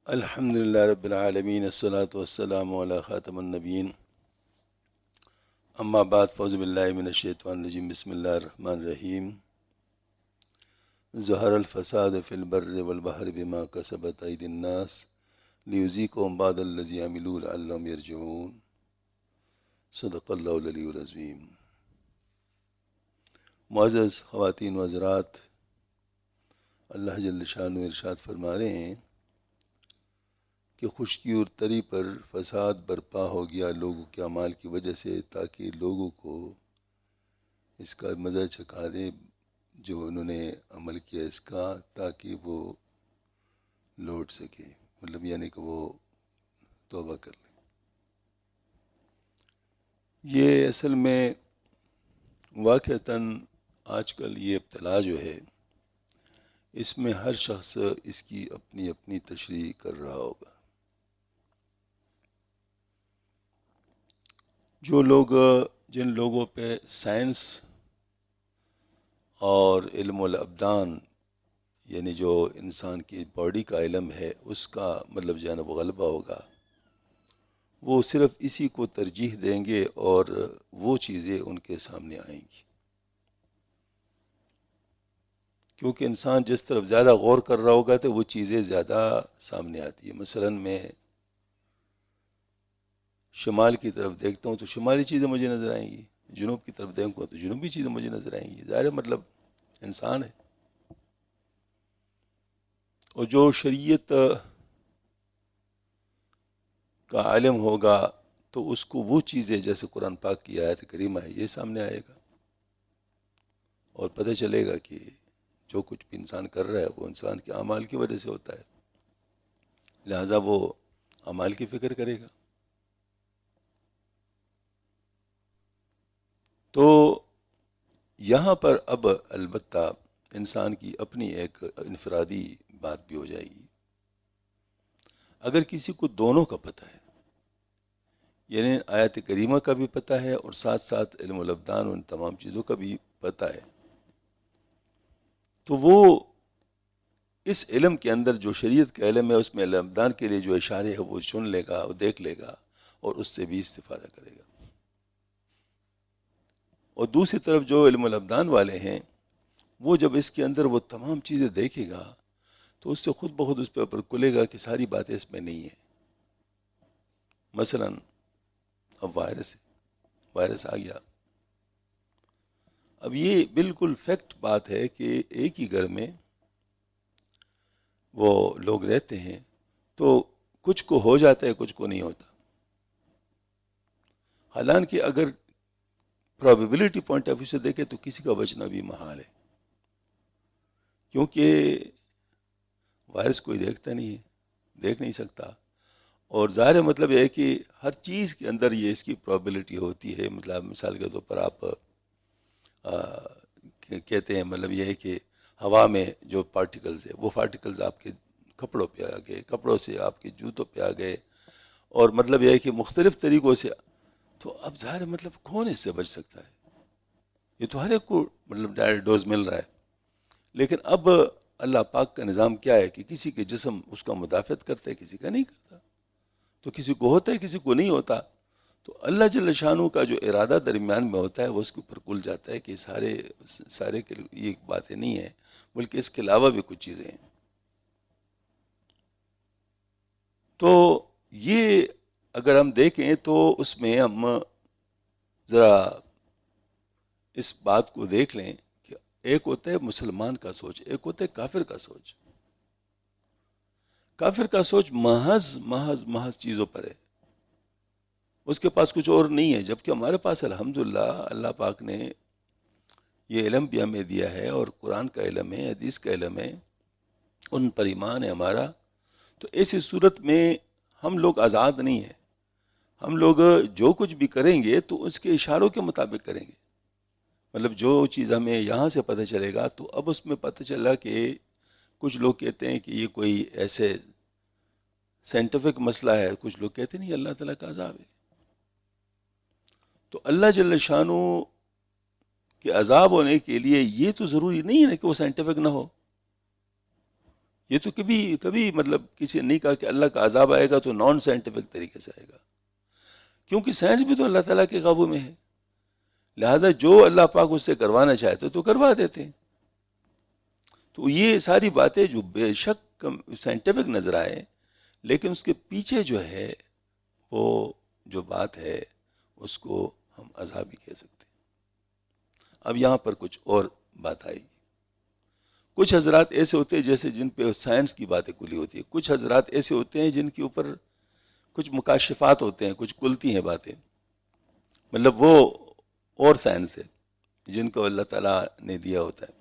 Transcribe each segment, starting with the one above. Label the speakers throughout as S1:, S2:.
S1: الحمد للہ رب العالمین الصلاۃ والسلام علی خاتم النبیین اما بعد فاعوذ باللہ من الشیطان الرجیم بسم اللہ الرحمن الرحیم ظہر الفساد فی البر والبحر بما کسبت ایدی الناس لیذیقہم بعض الذی عملوا لعلہم یرجعون صدق اللہ العلی العظیم۔ معزز خواتین و حضرات، اللہ جل شانہ ارشاد فرما رہے ہیں کہ خشکی اور تری پر فساد برپا ہو گیا لوگوں کے اعمال کی وجہ سے، تاکہ لوگوں کو اس کا مزہ چکھا دے جو انہوں نے عمل کیا اس کا، تاکہ وہ لوٹ سکے، مطلب یعنی کہ وہ توبہ کر لیں۔ یہ اصل میں واقعتاً آج کل یہ ابتلا جو ہے، اس میں ہر شخص اس کی اپنی اپنی تشریح کر رہا ہوگا۔ جو لوگ جن لوگوں پہ سائنس اور علم الابدان، یعنی جو انسان کی باڈی کا علم ہے، اس کا مطلب جو ہے نا وہ غلبہ ہوگا، وہ صرف اسی کو ترجیح دیں گے اور وہ چیزیں ان کے سامنے آئیں گی، کیونکہ انسان جس طرف زیادہ غور کر رہا ہوگا تو وہ چیزیں زیادہ سامنے آتی ہیں۔ مثلاً میں شمال کی طرف دیکھتا ہوں تو شمالی چیزیں مجھے نظر آئیں گی، جنوب کی طرف دیکھوں تو جنوبی چیزیں مجھے نظر آئیں گی، ظاہر ہے مطلب انسان ہے۔ اور جو شریعت کا عالم ہوگا تو اس کو وہ چیزیں جیسے قرآن پاک کی آیت کریمہ ہے یہ سامنے آئے گا، اور پتہ چلے گا کہ جو کچھ بھی انسان کر رہا ہے وہ انسان کے اعمال کی وجہ سے ہوتا ہے، لہٰذا وہ اعمال کی فکر کرے گا۔ تو یہاں پر اب البتہ انسان کی اپنی ایک انفرادی بات بھی ہو جائے گی۔ اگر کسی کو دونوں کا پتہ ہے، یعنی آیت کریمہ کا بھی پتہ ہے اور ساتھ ساتھ علم الابدان ان تمام چیزوں کا بھی پتہ ہے، تو وہ اس علم کے اندر جو شریعت کا علم ہے اس میں علم الابدان کے لیے جو اشارے ہے وہ سن لے گا، وہ دیکھ لے گا اور اس سے بھی استفادہ کرے گا۔ اور دوسری طرف جو علم الابدان والے ہیں، وہ جب اس کے اندر وہ تمام چیزیں دیکھے گا تو اس سے خود بخود اس پہ اوپر کھلے گا کہ ساری باتیں اس میں نہیں ہیں۔ مثلاً اب وائرس آ گیا، اب یہ بالکل فیکٹ بات ہے کہ ایک ہی گھر میں وہ لوگ رہتے ہیں تو کچھ کو ہو جاتا ہے کچھ کو نہیں ہوتا، حالانکہ اگر پرابیبلٹی پوائنٹ آف ویو سے دیکھیں تو کسی کا بچنا بھی محال ہے، کیونکہ وائرس کوئی دیکھتا نہیں ہے، دیکھ نہیں سکتا، اور ظاہر مطلب یہ ہے کہ ہر چیز کے اندر یہ اس کی پرابیبلٹی ہوتی ہے۔ مطلب مثال کے طور پر آپ کہتے ہیں مطلب یہ ہے کہ ہوا میں جو پارٹیکلز ہے وہ پارٹیکلز آپ کے کپڑوں پہ آ گئے، کپڑوں سے آپ کے جوتوں پہ آ گئے، اور مطلب یہ ہے کہ مختلف طریقوں سے، تو اب ظاہر مطلب کون اس سے بچ سکتا ہے؟ یہ تو ہر ایک کو مطلب ڈائریکٹ ڈوز مل رہا ہے، لیکن اب اللہ پاک کا نظام کیا ہے کہ کسی کے جسم اس کا مدافعت کرتا ہے، کسی کا نہیں کرتا، تو کسی کو ہوتا ہے کسی کو نہیں ہوتا۔ تو اللہ جل شانہ کا جو ارادہ درمیان میں ہوتا ہے وہ اس کے اوپر کھل جاتا ہے کہ سارے کے یہ باتیں نہیں ہیں، بلکہ اس کے علاوہ بھی کچھ چیزیں ہیں۔ تو یہ اگر ہم دیکھیں تو اس میں ہم ذرا اس بات کو دیکھ لیں کہ ایک ہوتا ہے مسلمان کا سوچ، ایک ہوتا ہے کافر کا سوچ۔ کافر کا سوچ محض محض محض چیزوں پر ہے، اس کے پاس کچھ اور نہیں ہے، جبکہ ہمارے پاس الحمدللہ اللہ پاک نے یہ علم بھی ہمیں دیا ہے، اور قرآن کا علم ہے، حدیث کا علم ہے، ان پر ایمان ہے ہمارا۔ تو ایسی صورت میں ہم لوگ آزاد نہیں ہیں، ہم لوگ جو کچھ بھی کریں گے تو اس کے اشاروں کے مطابق کریں گے۔ مطلب جو چیز ہمیں یہاں سے پتہ چلے گا تو اب اس میں پتہ چلا کہ کچھ لوگ کہتے ہیں کہ یہ کوئی ایسے سائنٹیفک مسئلہ ہے، کچھ لوگ کہتے ہیں نہیں اللہ تعالیٰ کا عذاب ہے۔ تو اللہ جل شانہ کے عذاب ہونے کے لیے یہ تو ضروری نہیں ہے کہ وہ سائنٹیفک نہ ہو، یہ تو کبھی کبھی مطلب کسی نے نہیں کہا کہ اللہ کا عذاب آئے گا تو نان سائنٹیفک طریقے سے آئے گا، کیونکہ سائنس بھی تو اللہ تعالیٰ کے قابو میں ہے، لہذا جو اللہ پاک اس سے کروانا چاہتے تو کروا دیتے ہیں۔ تو یہ ساری باتیں جو بے شک سائنٹیفک نظر آئے، لیکن اس کے پیچھے جو ہے وہ جو بات ہے اس کو ہم عذاب ہی کہہ سکتے ہیں۔ اب یہاں پر کچھ اور بات آئی، کچھ حضرات ایسے ہوتے ہیں جیسے جن پہ سائنس کی باتیں کلی ہوتی ہیں، کچھ حضرات ایسے ہوتے ہیں جن کے اوپر کچھ مکاشفات ہوتے ہیں، کچھ کلتی ہیں باتیں، مطلب وہ اور سائنس ہے جن کو اللہ تعالیٰ نے دیا ہوتا ہے،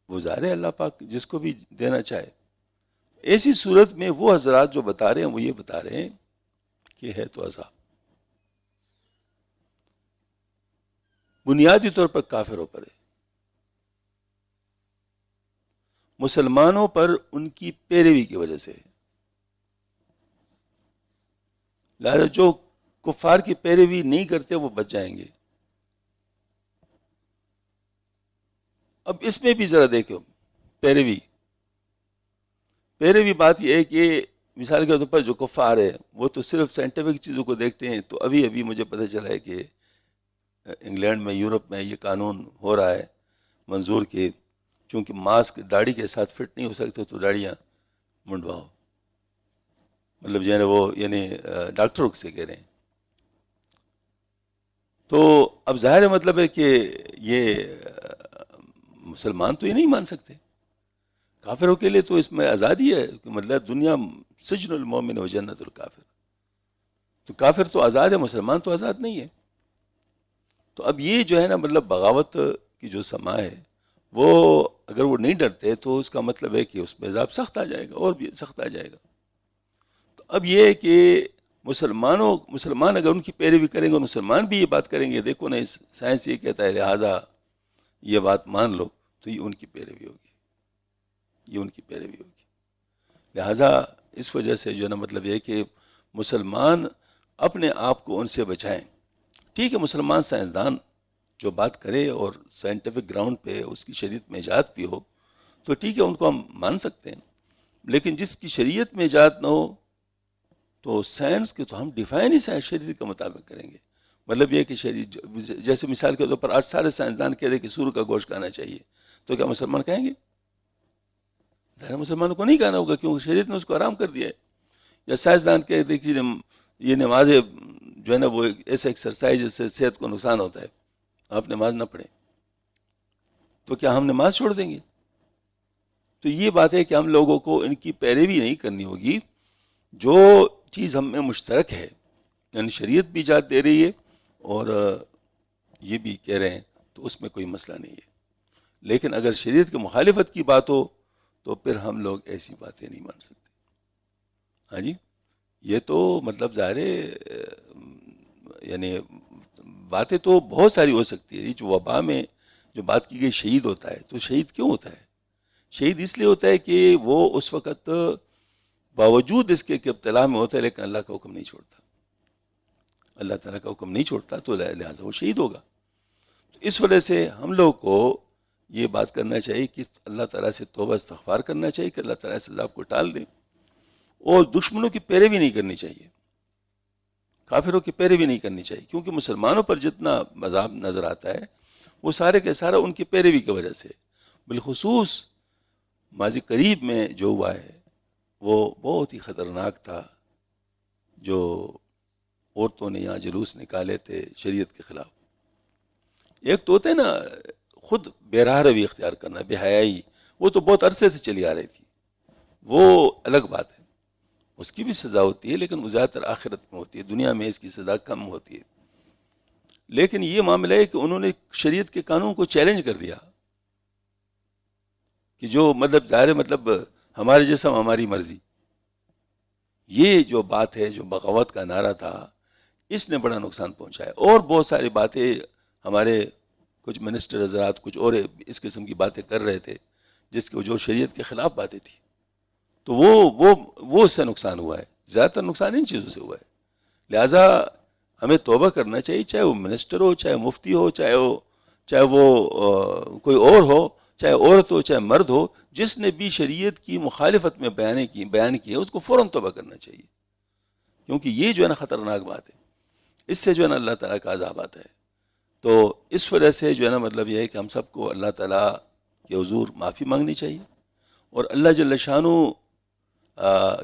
S1: وہ ظاہر ہے اللہ پاک جس کو بھی دینا چاہے۔ ایسی صورت میں وہ حضرات جو بتا رہے ہیں وہ یہ بتا رہے ہیں کہ ہے تو عذاب، بنیادی طور پر کافروں پر ہے، مسلمانوں پر ان کی پیروی کی وجہ سے ہے، لہذا جو کفار کی پیروی نہیں کرتے وہ بچ جائیں گے۔ اب اس میں بھی ذرا دیکھو پیروی بات یہ ہے کہ مثال کے طور پر جو کفار ہے وہ تو صرف سائنٹیفک چیزوں کو دیکھتے ہیں۔ تو ابھی مجھے پتہ چلا ہے کہ انگلینڈ میں، یورپ میں یہ قانون ہو رہا ہے منظور کہ چونکہ ماسک داڑھی کے ساتھ فٹ نہیں ہو سکتے تو داڑیاں منڈواؤ، مطلب جو ہے نا وہ یعنی ڈاکٹروں سے کہہ رہے ہیں۔ تو اب ظاہر ہے مطلب ہے کہ یہ مسلمان تو یہ نہیں مان سکتے، کافروں کے لیے تو اس میں آزادی ہے کہ مطلب دنیا سجن المومن و جنت الکافر، تو کافر تو آزاد ہے، مسلمان تو آزاد نہیں ہے۔ تو اب یہ جو ہے نا مطلب بغاوت کی جو سما ہے وہ اگر وہ نہیں ڈرتے تو اس کا مطلب ہے کہ اس میں عذاب سخت آ جائے گا، اور بھی سخت آ جائے گا۔ تو اب یہ ہے کہ مسلمان اگر ان کی پیروی کریں گے اور مسلمان بھی یہ بات کریں گے، دیکھو نا سائنس یہ کہتا ہے لہٰذا یہ بات مان لو، تو یہ ان کی پیروی ہوگی، یہ ان کی پیروی ہوگی۔ لہٰذا اس وجہ سے جو ہے نا مطلب یہ ہے کہ مسلمان اپنے آپ کو ان سے بچائیں۔ ٹھیک ہے مسلمان سائنسدان جو بات کرے اور سائنٹیفک گراؤنڈ پہ اس کی شریعت میں ایجاد بھی ہو تو ٹھیک ہے، ان کو ہم مان سکتے ہیں، لیکن جس کی شریعت میں ایجاد نہ ہو تو سائنس کے تو ہم ڈیفائن ہی شریعت کے مطابق کریں گے۔ مطلب یہ کہ شریعت جیسے مثال کے طور پر آج سارے سائنسدان کہہ دیں کہ سور کا گوشت کھانا چاہیے، تو کیا مسلمان کہیں گے؟ ظاہر مسلمانوں کو نہیں کہنا ہوگا کیونکہ شریعت نے اس کو حرام کر دیا ہے۔ یا سائنسدان کہہ دیں کہ یہ نماز جو ہے نا وہ ایسا ایکسرسائز جس سے صحت کو نقصان ہوتا ہے، آپ نماز نہ پڑھیں، تو کیا ہم نماز چھوڑ دیں گے؟ تو یہ بات ہے کہ ہم لوگوں کو ان کی پیروی نہیں کرنی ہوگی، جو چیز ہم میں مشترک ہے، یعنی شریعت بھی اجازت دے رہی ہے اور یہ بھی کہہ رہے ہیں تو اس میں کوئی مسئلہ نہیں ہے۔ لیکن اگر شریعت کی مخالفت کی بات ہو تو پھر ہم لوگ ایسی باتیں نہیں مان سکتے۔ ہاں جی، یہ تو مطلب ظاہر ہے یعنی باتیں تو بہت ساری ہو سکتی ہے۔ جو وبا میں جو بات کی گئی شہید ہوتا ہے، تو شہید کیوں ہوتا ہے؟ شہید اس لیے ہوتا ہے کہ وہ اس وقت باوجود اس کے کہ ابتلا میں ہوتا ہے لیکن اللہ کا حکم نہیں چھوڑتا، اللہ تعالیٰ کا حکم نہیں چھوڑتا، تو لہٰذا وہ شہید ہوگا۔ تو اس وجہ سے ہم لوگ کو یہ بات کرنا چاہیے کہ اللہ تعالیٰ سے توبہ استغفار کرنا چاہیے کہ اللہ تعالیٰ سے عذاب کو ٹال دیں، اور دشمنوں کی پیروی نہیں کرنی چاہیے، کافروں کی پیروی نہیں کرنی چاہیے، کیونکہ مسلمانوں پر جتنا عذاب نظر آتا ہے وہ سارے کے سارا ان کی پیروی کی وجہ سے، بالخصوص ماضی قریب میں جو ہوا ہے وہ بہت ہی خطرناک تھا، جو عورتوں نے یہاں جلوس نکالے تھے شریعت کے خلاف۔ ایک تو ہوتا ہے نا خود بے راہ روی اختیار کرنا، بے حیائی، وہ تو بہت عرصے سے چلی آ رہی تھی، وہ الگ بات ہے، اس کی بھی سزا ہوتی ہے لیکن وہ زیادہ تر آخرت میں ہوتی ہے، دنیا میں اس کی سزا کم ہوتی ہے۔ لیکن یہ معاملہ ہے کہ انہوں نے شریعت کے قانون کو چیلنج کر دیا کہ جو مطلب ظاہر مطلب ہمارے جسم ہماری مرضی، یہ جو بات ہے، جو بغاوت کا نعرہ تھا، اس نے بڑا نقصان پہنچایا۔ اور بہت ساری باتیں ہمارے کچھ منسٹر حضرات کچھ اور اس قسم کی باتیں کر رہے تھے جس کی جو شریعت کے خلاف باتیں تھیں، تو وہ اس سے نقصان ہوا ہے، زیادہ تر نقصان ان چیزوں سے ہوا ہے۔ لہٰذا ہمیں توبہ کرنا چاہیے، چاہے وہ منسٹر ہو، چاہے مفتی ہو، چاہے وہ کوئی اور ہو، چاہے عورت ہو چاہے مرد ہو، جس نے بھی شریعت کی مخالفت میں بیان کی ہے اس کو فوراً توبہ کرنا چاہیے، کیونکہ یہ جو ہے نا خطرناک بات ہے، اس سے جو ہے نا اللہ تعالیٰ کا عذاب آتا ہے۔ تو اس وجہ سے جو ہے نا مطلب یہ ہے کہ ہم سب کو اللہ تعالیٰ کے حضور معافی مانگنی چاہیے، اور اللہ جل شانہ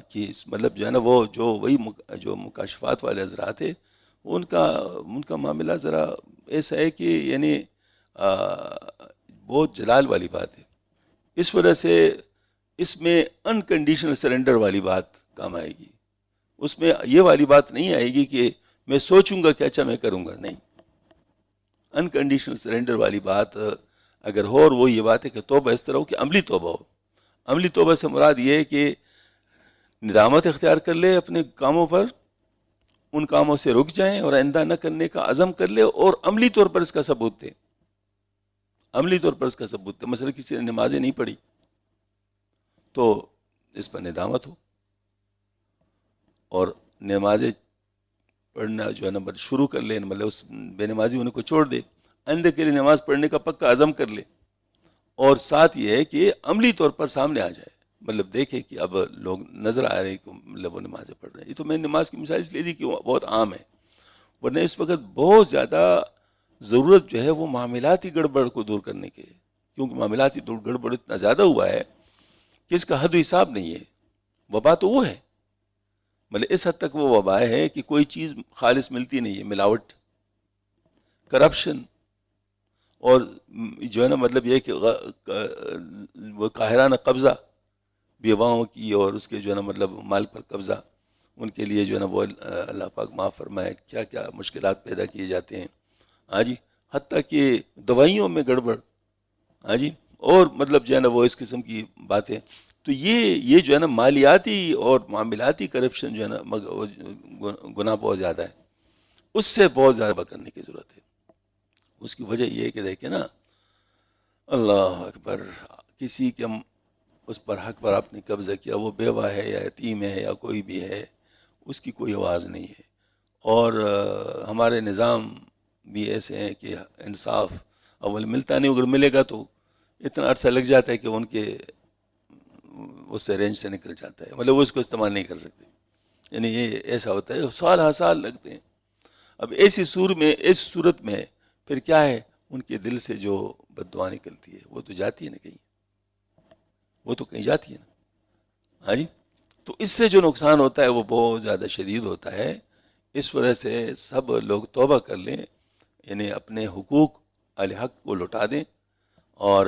S1: کی مطلب جو ہے نا وہ جو مکاشفات والے حضرات ہیں، ان کا معاملہ ذرا ایسا ہے کہ یعنی بہت جلال والی بات ہے، اس وجہ سے اس میں انکنڈیشنل سرنڈر والی بات کام آئے گی، اس میں یہ والی بات نہیں آئے گی کہ میں سوچوں گا کہ اچھا میں کروں گا، نہیں، انکنڈیشنل سرنڈر والی بات اگر ہو، اور وہ یہ بات ہے کہ توبہ اس طرح ہو کہ عملی توبہ ہو۔ عملی توبہ سے مراد یہ ہے کہ ندامت اختیار کر لے اپنے کاموں پر، ان کاموں سے رک جائیں اور آئندہ نہ کرنے کا عزم کر لے، اور عملی طور پر اس کا ثبوت دے، عملی طور پر اس کا ثبوت دے۔ مثلا کسی نے نمازیں نہیں پڑھی تو اس پر ندامت ہو، اور نمازیں پڑھنا جو ہے نا شروع کر لے، مطلب اس بے نمازی ہونے کو چھوڑ دے، آئندہ کے لیے نماز پڑھنے کا پکا عزم کر لے، اور ساتھ یہ ہے کہ عملی طور پر سامنے آ جائے، مطلب دیکھے کہ اب لوگ نظر آ رہے ہیں کہ مطلب وہ نمازیں پڑھ رہے ہیں۔ یہ تو میں نے نماز کی مثال اس لیے دی کہ وہ بہت عام ہے، ورنہ اس وقت بہت زیادہ ضرورت جو ہے وہ معاملاتی گڑبڑ کو دور کرنے کے ہے، کیونکہ معاملاتی گڑبڑ اتنا زیادہ ہوا ہے کہ اس کا حد و حساب نہیں ہے۔ وبا تو وہ ہے، مطلب اس حد تک وہ وبا ہے کہ کوئی چیز خالص ملتی نہیں ہے، ملاوٹ، کرپشن، اور جو ہے نا مطلب یہ کہ وہ قاہرانہ قبضہ بیواؤں کی، اور اس کے جو ہے نا مطلب مال پر قبضہ، ان کے لیے جو ہے نا وہ اللہ پاک معاف فرمائے کیا کیا مشکلات پیدا کیے جاتے ہیں، ہاں جی، حتیٰ کہ دوائیوں میں گڑبڑ، ہاں جی، اور مطلب جو ہے نا وہ اس قسم کی باتیں، تو یہ جو ہے نا مالیاتی اور معاملاتی کرپشن جو ہے نا گناہ بہت زیادہ ہے، اس سے بہت زیادہ بچنے کی ضرورت ہے۔ اس کی وجہ یہ ہے کہ دیکھیں نا، اللہ اکبر، کسی کے اس پر حق پر آپ نے قبضہ کیا، وہ بیوہ ہے یا یتیم ہے یا کوئی بھی ہے، اس کی کوئی آواز نہیں ہے، اور ہمارے نظام بھی ایسے ہیں کہ انصاف اول ملتا نہیں، اگر ملے گا تو اتنا عرصہ لگ جاتا ہے کہ ان کے اس سے رینج سے نکل جاتا ہے، مطلب وہ اس کو استعمال نہیں کر سکتے، یعنی یہ ایسا ہوتا ہے، سال ہر سال لگتے ہیں۔ اب ایسی صورت میں پھر کیا ہے، ان کے دل سے جو بد دعا نکلتی ہے وہ تو جاتی ہے نا کہیں، وہ تو کہیں جاتی ہے نا، ہاں جی، تو اس سے جو نقصان ہوتا ہے وہ بہت زیادہ شدید ہوتا ہے۔ اس وجہ سے سب لوگ توبہ کر لیں، یعنی اپنے حقوق اہل حق کو لوٹا دیں، اور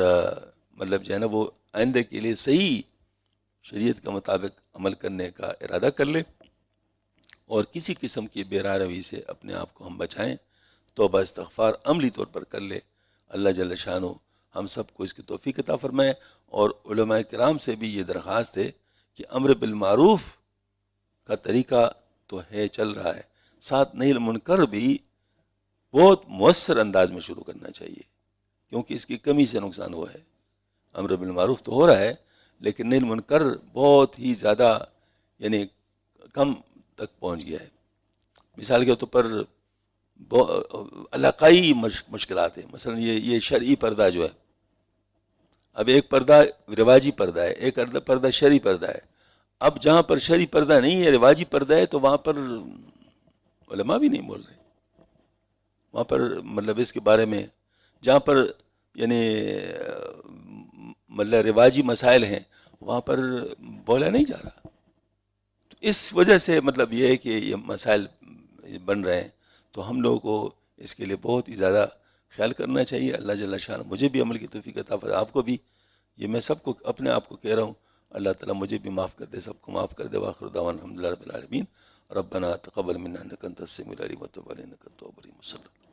S1: مطلب جو ہے نا وہ آئندہ کے لیے صحیح شریعت کے مطابق عمل کرنے کا ارادہ کر لے، اور کسی قسم کی بے راہ روی سے اپنے آپ کو ہم بچائیں، توبہ استغفار عملی طور پر کر لے۔ اللہ جل شانہ ہم سب کو اس کی توفیق عطا فرمائے، اور علماء کرام سے بھی یہ درخواست ہے کہ امر بالمعروف کا طریقہ تو ہے، چل رہا ہے، ساتھ نہی المنکر بھی بہت مؤثر انداز میں شروع کرنا چاہیے، کیونکہ اس کی کمی سے نقصان ہوا ہے۔ امر بالمعروف تو ہو رہا ہے، لیکن نہی المنکر بہت ہی زیادہ یعنی کم تک پہنچ گیا ہے۔ مثال کے طور پر علاقائی مشکلات ہیں، مثلا یہ شرعی پردہ جو ہے، اب ایک پردہ رواجی پردہ ہے، ایک پردہ شرعی پردہ ہے، اب جہاں پر شرعی پردہ نہیں ہے، رواجی پردہ ہے، تو وہاں پر علماء بھی نہیں بول رہے، وہاں پر مطلب اس کے بارے میں جہاں پر یعنی مطلب رواجی مسائل ہیں وہاں پر بولا نہیں جا رہا، تو اس وجہ سے مطلب یہ ہے کہ یہ مسائل بن رہے ہیں، تو ہم لوگوں کو اس کے لیے بہت ہی زیادہ خیال کرنا چاہیے۔ اللہ جل شانہ مجھے بھی عمل کی توفیق عطا فرمائے، آپ کو بھی، یہ میں سب کو اپنے آپ کو کہہ رہا ہوں، اللہ تعالیٰ مجھے بھی معاف کر دے، سب کو معاف کر دے۔ وآخر دعوانا الحمدللہ رب العالمین، ربنا تقبل منا انک انت السمیع العلیم وتب علینا انک انت التواب الرحیم۔